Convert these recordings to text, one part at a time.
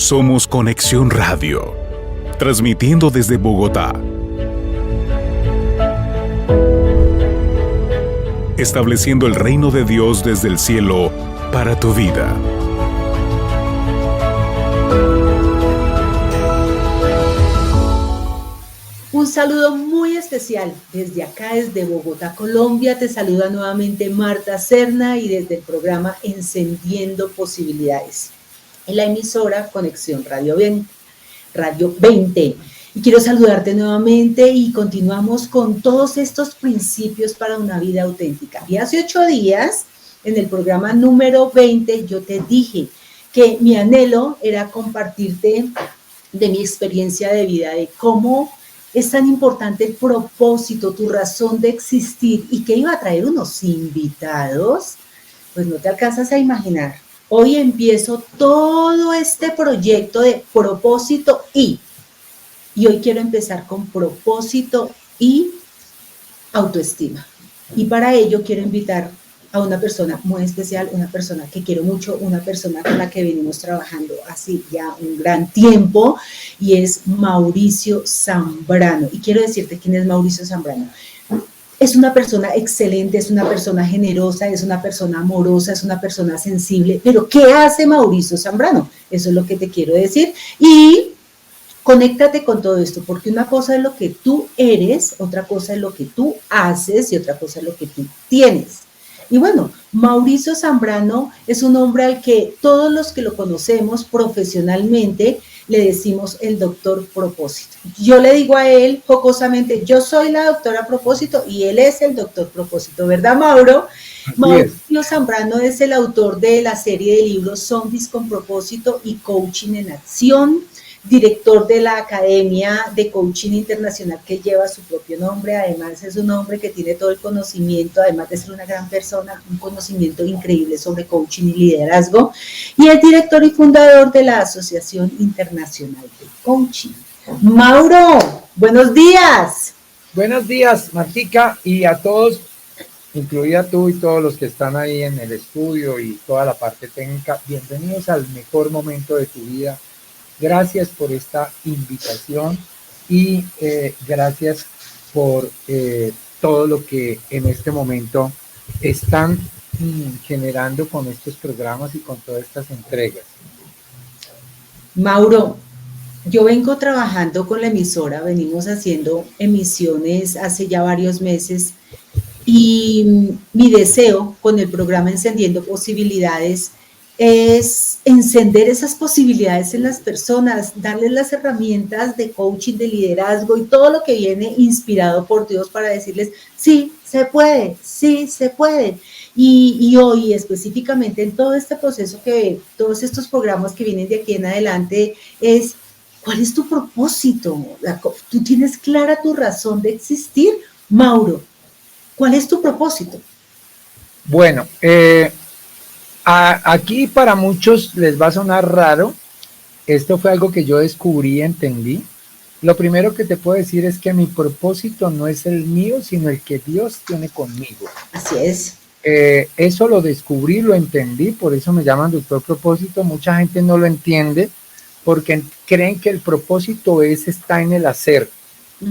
Somos Conexión Radio, transmitiendo desde Bogotá. Estableciendo el reino de Dios desde el cielo para tu vida. Un saludo muy especial desde acá, desde Bogotá, Colombia. Te saluda nuevamente Marta Serna y desde el programa Encendiendo Posibilidades, en la emisora Conexión Radio 20. Y quiero saludarte nuevamente y continuamos con todos estos principios para una vida auténtica. Y hace 8 días, en el programa número 20, yo te dije que mi anhelo era compartirte de mi experiencia de vida, de cómo es tan importante el propósito, tu razón de existir, y que iba a traer unos invitados, pues no te alcanzas a imaginar. Hoy empiezo todo este proyecto de propósito y hoy quiero empezar con propósito y autoestima. Y para ello quiero invitar a una persona muy especial, una persona que quiero mucho, una persona con la que venimos trabajando hace ya un gran tiempo, y es Mauricio Zambrano. Y quiero decirte quién es Mauricio Zambrano. Es una persona excelente, es una persona generosa, es una persona amorosa, es una persona sensible. Pero ¿qué hace Mauricio Zambrano? Eso es lo que te quiero decir. Y conéctate con todo esto, porque una cosa es lo que tú eres, otra cosa es lo que tú haces y otra cosa es lo que tú tienes. Y bueno, Mauricio Zambrano es un hombre al que todos los que lo conocemos profesionalmente le decimos el doctor Propósito. Yo le digo a él jocosamente, yo soy la doctora Propósito y él es el doctor Propósito, ¿verdad, Mauro? Mauricio Zambrano es el autor de la serie de libros Zombies con Propósito y Coaching en Acción, director de la Academia de Coaching Internacional que lleva su propio nombre. Además es un hombre que tiene todo el conocimiento, además de ser una gran persona, un conocimiento increíble sobre coaching y liderazgo, y es director y fundador de la Asociación Internacional de Coaching. Mauro, buenos días. Buenos días, Martica, y a todos, incluida tú y todos los que están ahí en el estudio y toda la parte técnica, bienvenidos al mejor momento de tu vida. Gracias por esta invitación y gracias por todo lo que en este momento están generando con estos programas y con todas estas entregas. Mauro, yo vengo trabajando con la emisora, venimos haciendo emisiones hace ya varios meses, y mi deseo con el programa Encendiendo Posibilidades es encender esas posibilidades en las personas, darles las herramientas de coaching, de liderazgo y todo lo que viene inspirado por Dios para decirles, sí, se puede, sí, se puede. Y hoy específicamente en todo este proceso, que todos estos programas que vienen de aquí en adelante, es ¿cuál es tu propósito? ¿Tú tienes clara tu razón de existir? Mauro, ¿cuál es tu propósito? Bueno, aquí para muchos les va a sonar raro. Esto fue algo que yo descubrí y entendí. Lo primero que te puedo decir es que mi propósito no es el mío, sino el que Dios tiene conmigo. Así es. Eso lo descubrí, lo entendí, por eso me llaman doctor propósito. Mucha gente no lo entiende porque creen que el propósito está en el hacer.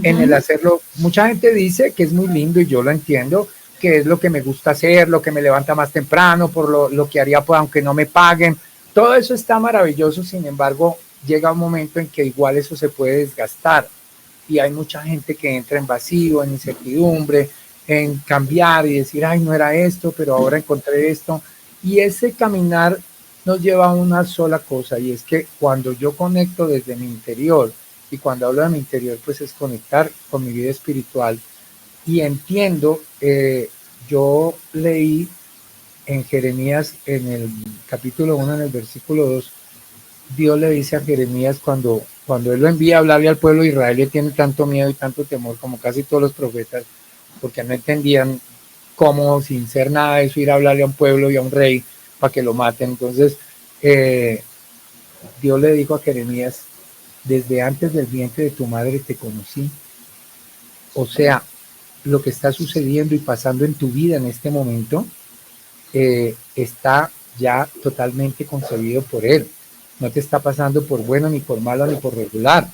En el hacerlo, mucha gente dice que es muy lindo y yo lo entiendo, que es lo que me gusta hacer, lo que me levanta más temprano, por lo que haría pues, aunque no me paguen. Todo eso está maravilloso, sin embargo, llega un momento en que igual eso se puede desgastar y hay mucha gente que entra en vacío, en incertidumbre, en cambiar y decir, ay, no era esto, pero ahora encontré esto. Y ese caminar nos lleva a una sola cosa, y es que cuando yo conecto desde mi interior, y cuando hablo de mi interior, pues es conectar con mi vida espiritual, y entiendo, yo leí en Jeremías, en el capítulo 1, en el versículo 2, Dios le dice a Jeremías cuando él lo envía a hablarle al pueblo de Israel, le tiene tanto miedo y tanto temor como casi todos los profetas, porque no entendían cómo, sin ser nada de eso, ir a hablarle a un pueblo y a un rey para que lo maten. Entonces, Dios le dijo a Jeremías, desde antes del vientre de tu madre te conocí. O sea, lo que está sucediendo y pasando en tu vida en este momento está ya totalmente concebido por Él. no te está pasando por bueno, ni por malo, ni por regular.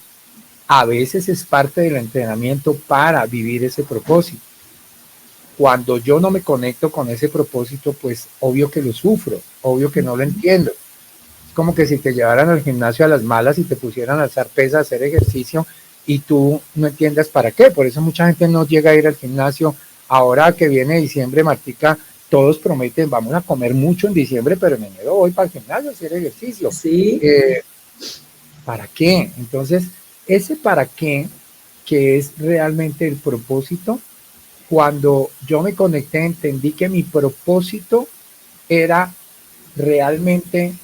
A veces es parte del entrenamiento para vivir ese propósito. Cuando yo no me conecto con ese propósito, pues obvio que lo sufro, obvio que no lo entiendo. Es como que si te llevaran al gimnasio a las malas y te pusieran a alzar pesas, a hacer ejercicio y tú no entiendas para qué. Por eso mucha gente no llega a ir al gimnasio. Ahora que viene diciembre, Martica, todos prometen, vamos a comer mucho en diciembre, pero en enero voy para el gimnasio a hacer ejercicio. Sí. ¿Para qué? Entonces, ese para qué, que es realmente el propósito, cuando yo me conecté, entendí que mi propósito era realmente,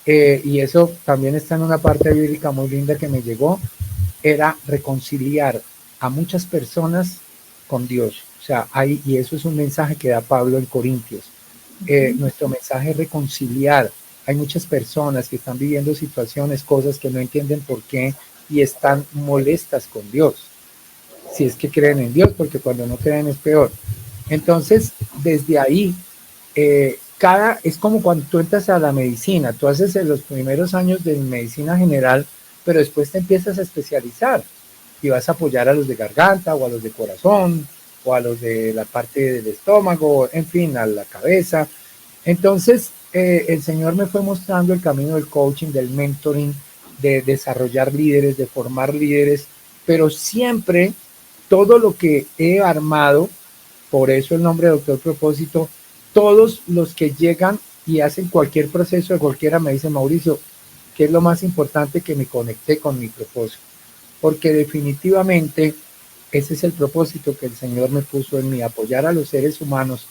y eso también está en una parte bíblica muy linda que me llegó, era reconciliar a muchas personas con Dios. O sea, y eso es un mensaje que da Pablo en Corintios. Nuestro mensaje es reconciliar. Hay muchas personas que están viviendo situaciones, cosas que no entienden por qué y están molestas con Dios. Si es que creen en Dios, porque cuando no creen es peor. Entonces, desde ahí, es como cuando tú entras a la medicina, tú haces en los primeros años de medicina general, pero después te empiezas a especializar y vas a apoyar a los de garganta o a los de corazón o a los de la parte del estómago, en fin, a la cabeza. Entonces, el Señor me fue mostrando el camino del coaching, del mentoring, de desarrollar líderes, de formar líderes, pero siempre todo lo que he armado, por eso el nombre de Doctor Propósito, todos los que llegan y hacen cualquier proceso de cualquiera me dicen, Mauricio, ¿qué es lo más importante? Que me conecté con mi propósito? Porque definitivamente ese es el propósito que el Señor me puso en mí, apoyar a los seres humanos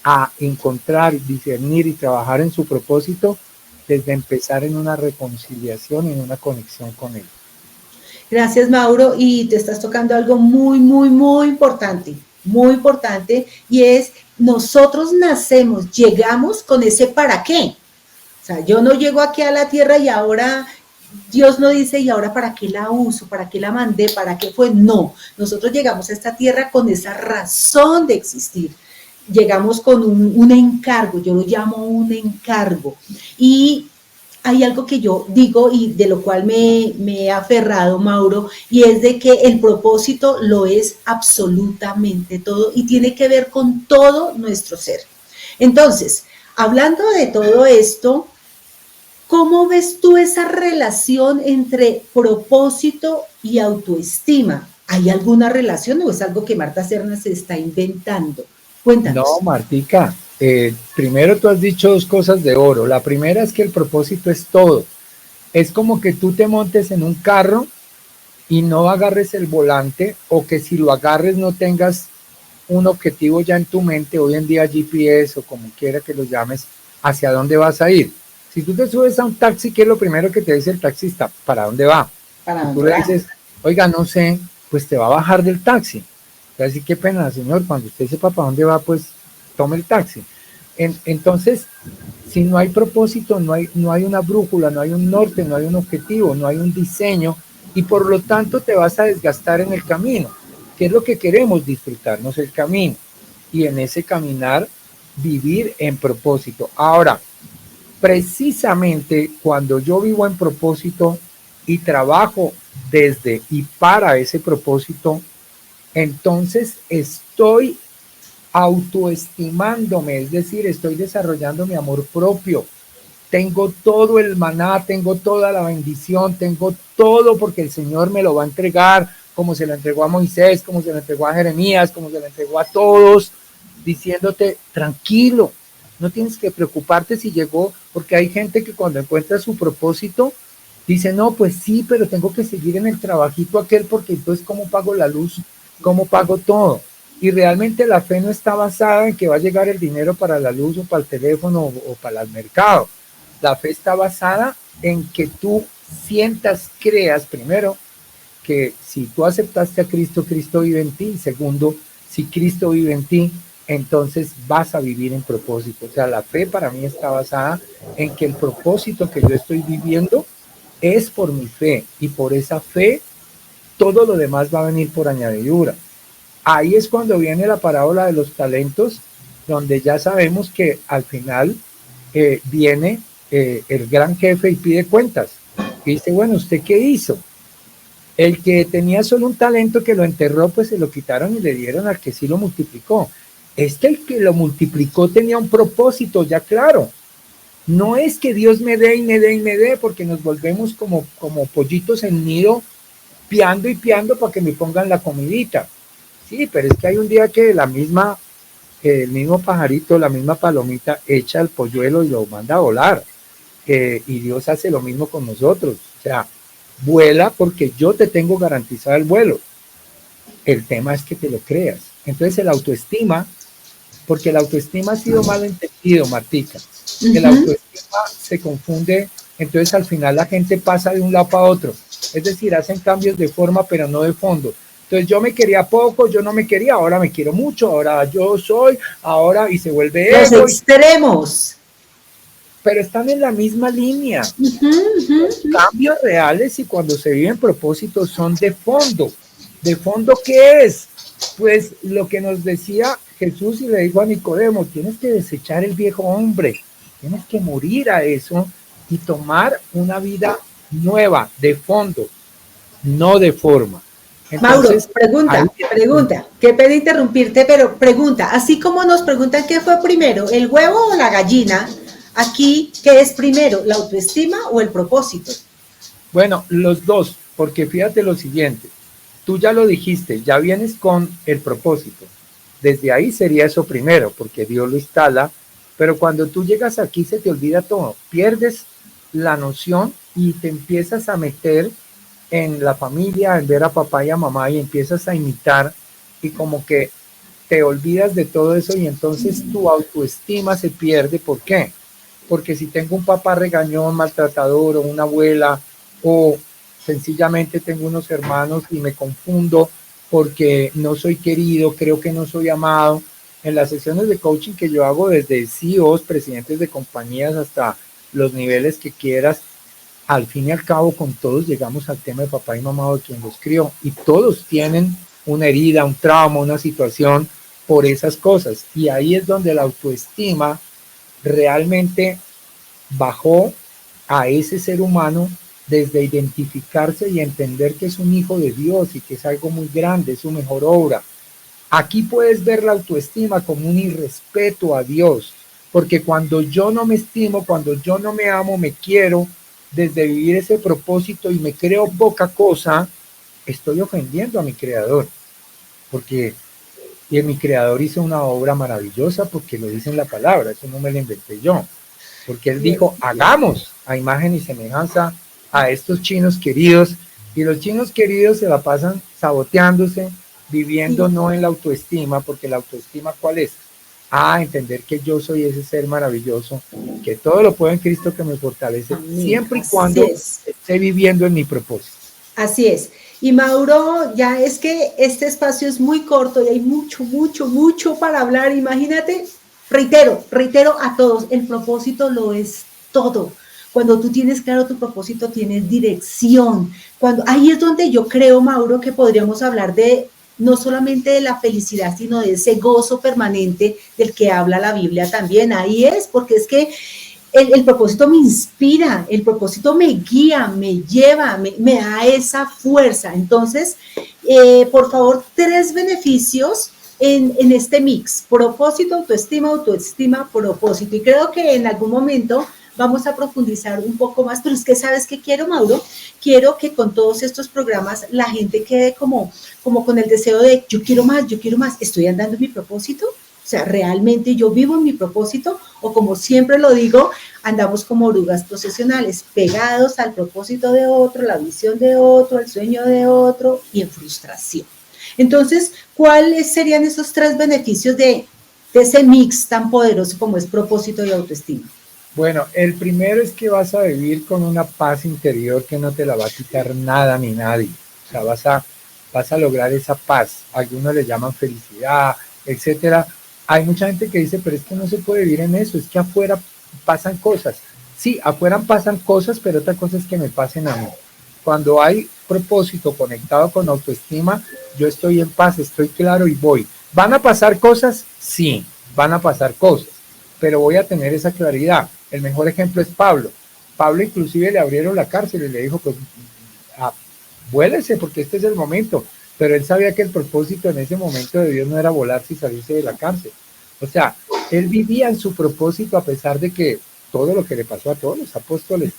a encontrar, discernir y trabajar en su propósito desde empezar en una reconciliación y en una conexión con Él. Gracias, Mauro, y te estás tocando algo muy, muy, muy importante, y es nosotros nacemos, llegamos con ese para qué. O sea, yo no llego aquí a la tierra y ahora Dios no dice, y ahora para qué la uso, para qué la mandé, para qué fue. No, nosotros llegamos a esta tierra con esa razón de existir. Llegamos con un encargo, yo lo llamo un encargo. Y hay algo que yo digo y de lo cual me he aferrado, Mauro, y es de que el propósito lo es absolutamente todo y tiene que ver con todo nuestro ser. Entonces, hablando de todo esto, ¿cómo ves tú esa relación entre propósito y autoestima? ¿Hay alguna relación o es algo que Marta Serna se está inventando? Cuéntanos. No, Martica, primero tú has dicho dos cosas de oro. La primera es que el propósito es todo. Es como que tú te montes en un carro y no agarres el volante, o que si lo agarres no tengas un objetivo ya en tu mente, hoy en día GPS o como quiera que lo llames, hacia dónde vas a ir. Si tú te subes a un taxi, ¿qué es lo primero que te dice el taxista? ¿Para dónde va? ¿Para dónde tú le va? dices, oiga, no sé, pues te va a bajar del taxi. Así que pena, señor, cuando usted sepa para dónde va, pues tome el taxi. Entonces, si no hay propósito, no hay una brújula, no hay un norte, no hay un objetivo, no hay un diseño, y por lo tanto te vas a desgastar en el camino. ¿Qué es lo que queremos? Disfrutarnos el camino y en ese caminar vivir en propósito. Ahora, precisamente cuando yo vivo en propósito y trabajo desde y para ese propósito, entonces estoy autoestimándome, es decir, estoy desarrollando mi amor propio. Tengo todo el maná, tengo toda la bendición, tengo todo porque el Señor me lo va a entregar, como se lo entregó a Moisés, como se lo entregó a Jeremías, como se lo entregó a todos, diciéndote, tranquilo, no tienes que preocuparte si llegó, porque hay gente que cuando encuentra su propósito, dice, no, pues sí, pero tengo que seguir en el trabajito aquel, porque entonces, ¿cómo pago la luz? ¿Cómo pago todo? Y realmente la fe no está basada en que va a llegar el dinero para la luz o para el teléfono o para el mercado. La fe está basada en que tú sientas, creas, primero, que si tú aceptaste a Cristo, Cristo vive en ti. Segundo, si Cristo vive en ti, entonces vas a vivir en propósito. O sea, la fe para mí está basada en que el propósito que yo estoy viviendo es por mi fe, y por esa fe todo lo demás va a venir por añadidura. Ahí es cuando viene la parábola de los talentos, donde ya sabemos que al final viene el gran jefe y pide cuentas. Y dice, bueno, ¿usted qué hizo? El que tenía solo un talento que lo enterró, pues se lo quitaron y le dieron al que sí lo multiplicó. Es que el que lo multiplicó tenía un propósito ya claro. No es que Dios me dé y me dé y me dé, porque nos volvemos como pollitos en nido, piando y piando para que me pongan la comidita. Sí, pero es que hay un día que el mismo pajarito, la misma palomita echa el polluelo y lo manda a volar. Y Dios hace lo mismo con nosotros. O sea, vuela porque yo te tengo garantizado el vuelo. El tema es que te lo creas. Entonces el autoestima, porque el autoestima ha sido mal entendido, Martica. El autoestima se confunde, entonces al final la gente pasa de un lado para otro. Es decir, hacen cambios de forma, pero no de fondo. Entonces yo me quería poco, yo no me quería, ahora me quiero mucho, ahora yo soy, ahora y se vuelve los extremos. Pero están en la misma línea. Los cambios reales y cuando se viven propósitos son de fondo. ¿De fondo qué es? Pues lo que nos decía Jesús y le dijo a Nicodemo, tienes que desechar el viejo hombre, tienes que morir a eso y tomar una vida nueva, de fondo, no de forma. Entonces, Mauro, pregunta, qué pena interrumpirte, pero pregunta, así como nos preguntan qué fue primero, el huevo o la gallina, aquí, ¿qué es primero, la autoestima o el propósito? Bueno, los dos, porque fíjate lo siguiente, tú ya lo dijiste, ya vienes con el propósito, desde ahí sería eso primero, porque Dios lo instala, pero cuando tú llegas aquí se te olvida todo, pierdes la noción y te empiezas a meter en la familia, en ver a papá y a mamá y empiezas a imitar y como que te olvidas de todo eso y entonces tu autoestima se pierde. ¿Por qué? Porque si tengo un papá regañón, maltratador o una abuela o sencillamente tengo unos hermanos y me confundo porque no soy querido, creo que no soy amado. En las sesiones de coaching que yo hago desde CEOs, presidentes de compañías hasta los niveles que quieras, al fin y al cabo con todos llegamos al tema de papá y mamá o de quien los crió y todos tienen una herida, un trauma, una situación por esas cosas y ahí es donde la autoestima realmente bajó a ese ser humano desde identificarse y entender que es un hijo de Dios y que es algo muy grande, es su mejor obra. Aquí puedes ver la autoestima como un irrespeto a Dios, porque cuando yo no me estimo, cuando yo no me amo, me quiero, desde vivir ese propósito y me creo poca cosa, estoy ofendiendo a mi creador, porque mi creador hizo una obra maravillosa porque lo dice en la palabra, eso no me lo inventé yo, porque él dijo, hagamos a imagen y semejanza a estos chinos queridos, y los chinos queridos se la pasan saboteándose, viviendo no en la autoestima, porque la autoestima ¿cuál es? Entender que yo soy ese ser maravilloso, que todo lo puedo en Cristo que me fortalece, siempre y cuando esté viviendo en mi propósito. Así es. Y Mauro, ya es que este espacio es muy corto y hay mucho para hablar. Imagínate, reitero a todos, el propósito lo es todo. Cuando tú tienes claro tu propósito, tienes dirección. Ahí es donde yo creo, Mauro, que podríamos hablar de no solamente de la felicidad, sino de ese gozo permanente del que habla la Biblia también. Ahí es, porque es que el propósito me inspira, el propósito me guía, me lleva, me da esa fuerza. Entonces, por favor, 3 beneficios en este mix: propósito, autoestima, propósito. Y creo que en algún momento vamos a profundizar un poco más, pero es que ¿sabes qué quiero, Mauro? Quiero que con todos estos programas la gente quede como con el deseo de yo quiero más, ¿estoy andando en mi propósito? O sea, ¿realmente yo vivo en mi propósito? O como siempre lo digo, andamos como orugas profesionales, pegados al propósito de otro, la visión de otro, el sueño de otro y en frustración. Entonces, ¿cuáles serían esos 3 beneficios de ese mix tan poderoso como es propósito y autoestima? Bueno, el primero es que vas a vivir con una paz interior que no te la va a quitar nada ni nadie. O sea, vas a lograr esa paz. Algunos le llaman felicidad, etcétera. Hay mucha gente que dice, pero es que no se puede vivir en eso, es que afuera pasan cosas. Sí, afuera pasan cosas, pero otra cosa es que me pasen a mí. Cuando hay propósito conectado con autoestima, yo estoy en paz, estoy claro y voy. ¿Van a pasar cosas? Sí, van a pasar cosas, pero voy a tener esa claridad. El mejor ejemplo es Pablo. Pablo inclusive le abrieron la cárcel y le dijo, pues, vuélese porque este es el momento. Pero él sabía que el propósito en ese momento de Dios no era volarse y salirse de la cárcel. O sea, él vivía en su propósito a pesar de que todo lo que le pasó a todos los apóstoles,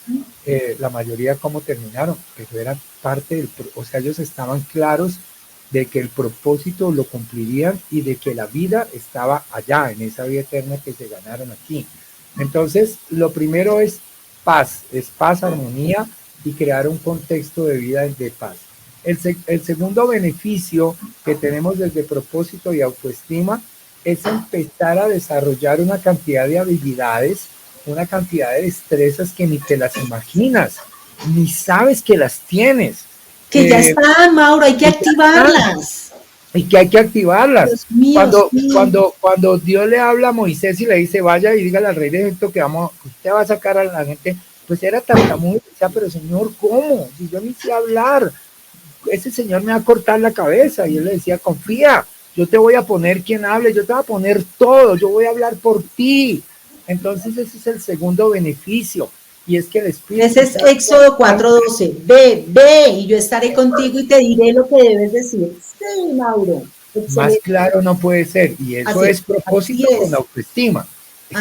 la mayoría cómo terminaron, pero eran parte del, o sea, ellos estaban claros de que el propósito lo cumplirían y de que la vida estaba allá, en esa vida eterna que se ganaron aquí. Entonces, lo primero es paz, armonía y crear un contexto de vida de paz. El segundo beneficio que tenemos desde propósito y autoestima es empezar a desarrollar una cantidad de habilidades, una cantidad de destrezas que ni te las imaginas, ni sabes que las tienes. Que ya están, Mauro, hay que activarlas. Y que hay que activarlas. Dios mío, cuando Dios le habla a Moisés y le dice, vaya y dígale al rey de Egipto que usted va a sacar a la gente, pues era tartamudo, decía, pero Señor, ¿cómo? Si yo ni sé hablar, ese Señor me va a cortar la cabeza. Y él le decía, confía, yo te voy a poner quien hable, yo te voy a poner todo, yo voy a hablar por ti. Entonces ese es el segundo beneficio. Y es que el Espíritu... Ese es Éxodo 4:12. Ve, y yo estaré contigo y te diré lo que debes decir. Sí, Mauro. Excelente. Más claro no puede ser. Y eso así es propósito es. con autoestima. Es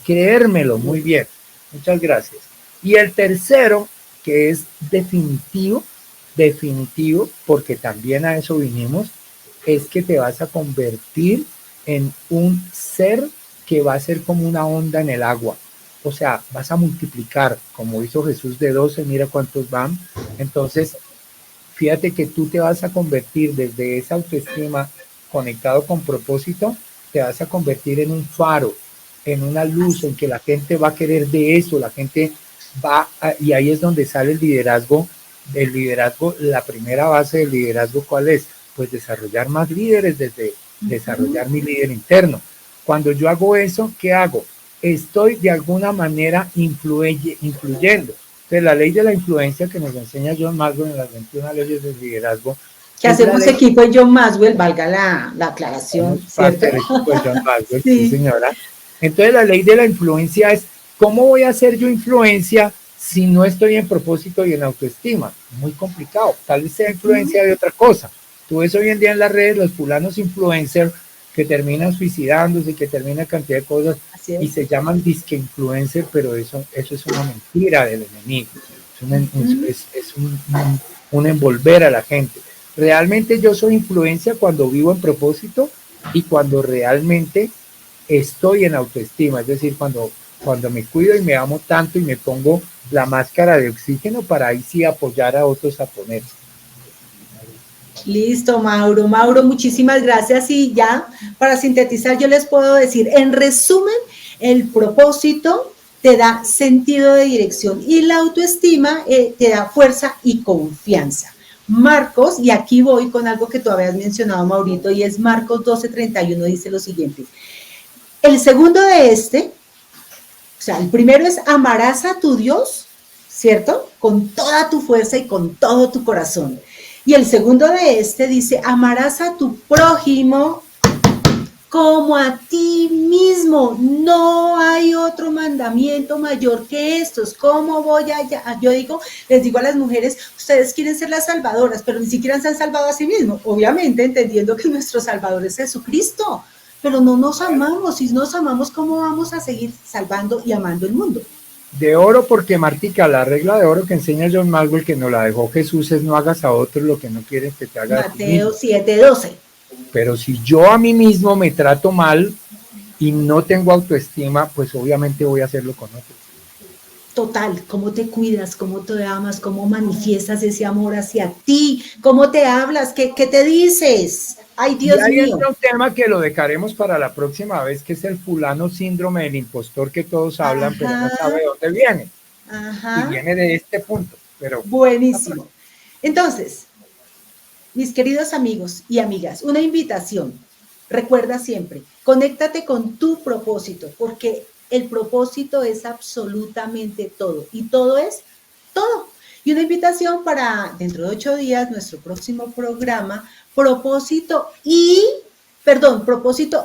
creérmelo. Muy bien. Muchas gracias. Y el tercero, que es definitivo, porque también a eso vinimos, es que te vas a convertir en un ser que va a ser como una onda en el agua. O sea, vas a multiplicar, como hizo Jesús de 12, mira cuántos van. Entonces, fíjate que tú te vas a convertir desde esa autoestima conectado con propósito, te vas a convertir en un faro, en una luz, en que la gente va a querer de eso, la gente y ahí es donde sale el liderazgo. El liderazgo, la primera base del liderazgo, ¿cuál es? Pues desarrollar más líderes desde desarrollar mi líder interno. Cuando yo hago eso, ¿qué hago? Estoy de alguna manera influyendo. Entonces, la ley de la influencia que nos enseña John Maxwell en las 21 leyes del liderazgo. Que hacemos equipo de John Maxwell, valga la aclaración. Parte del equipo de John Maxwell, sí, señora. Entonces, la ley de la influencia es, ¿cómo voy a hacer yo influencia si no estoy en propósito y en autoestima? Muy complicado. Tal vez sea influencia de otra cosa. Tú ves hoy en día en las redes los fulanos influencers que terminan suicidándose, que terminan cantidad de cosas y se llaman disque influencer, pero eso es una mentira del enemigo. Es un envolver a la gente. Realmente yo soy influencia cuando vivo en propósito y cuando realmente estoy en autoestima, es decir, cuando me cuido y me amo tanto y me pongo la máscara de oxígeno para ahí sí apoyar a otros a ponerse. Listo, Mauro. Mauro, muchísimas gracias. Y ya, para sintetizar, yo les puedo decir, en resumen, el propósito te da sentido de dirección y la autoestima te da fuerza y confianza. Marcos, y aquí voy con algo que tú habías mencionado, Maurito, y es Marcos 12:31, dice lo siguiente. El segundo de o sea, el primero es amarás a tu Dios, ¿cierto? Con toda tu fuerza y con todo tu corazón. Y el segundo de dice, amarás a tu prójimo como a ti mismo. No hay otro mandamiento mayor que estos. ¿Cómo voy allá? Yo les digo a las mujeres, ustedes quieren ser las salvadoras, pero ni siquiera se han salvado a sí mismos. Obviamente, entendiendo que nuestro Salvador es Jesucristo. Pero no nos amamos. Si nos amamos, ¿cómo vamos a seguir salvando y amando el mundo? De oro, porque Martica, la regla de oro que enseña John Maxwell, que nos la dejó Jesús, es no hagas a otros lo que no quieres que te haga a ti mismo. Mateo 7:12. Pero si yo a mí mismo me trato mal y no tengo autoestima, pues obviamente voy a hacerlo con otros. Total, cómo te cuidas, cómo te amas, cómo manifiestas ese amor hacia ti, cómo te hablas, qué te dices. Ay, Dios mío. Y hay un tema que lo dejaremos para la próxima vez, que es el fulano síndrome del impostor que todos hablan, pero no sabe de dónde viene. Y viene de este punto. Pero buenísimo. Entonces, mis queridos amigos y amigas, una invitación. Recuerda siempre, conéctate con tu propósito, porque el propósito es absolutamente todo. Y todo es todo. Y una invitación para dentro de 8 días, nuestro próximo programa, propósito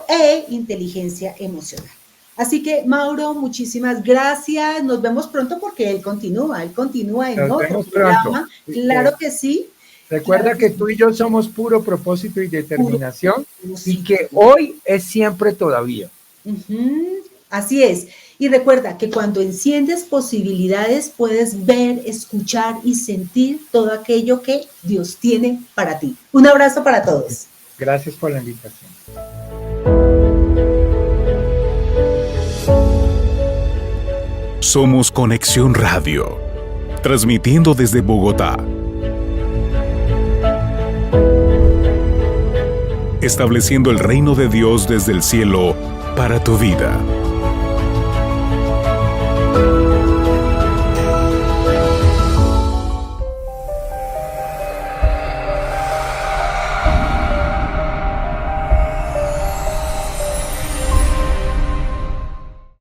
e inteligencia emocional. Así que, Mauro, muchísimas gracias. Nos vemos pronto porque él continúa en otro programa. Claro que sí. Recuerda que tú y yo somos puro propósito y determinación y que hoy es siempre todavía. Así es. Y recuerda que cuando enciendes posibilidades puedes ver, escuchar y sentir todo aquello que Dios tiene para ti. Un abrazo para todos. Gracias por la invitación. Somos Conexión Radio, transmitiendo desde Bogotá. Estableciendo el reino de Dios desde el cielo para tu vida.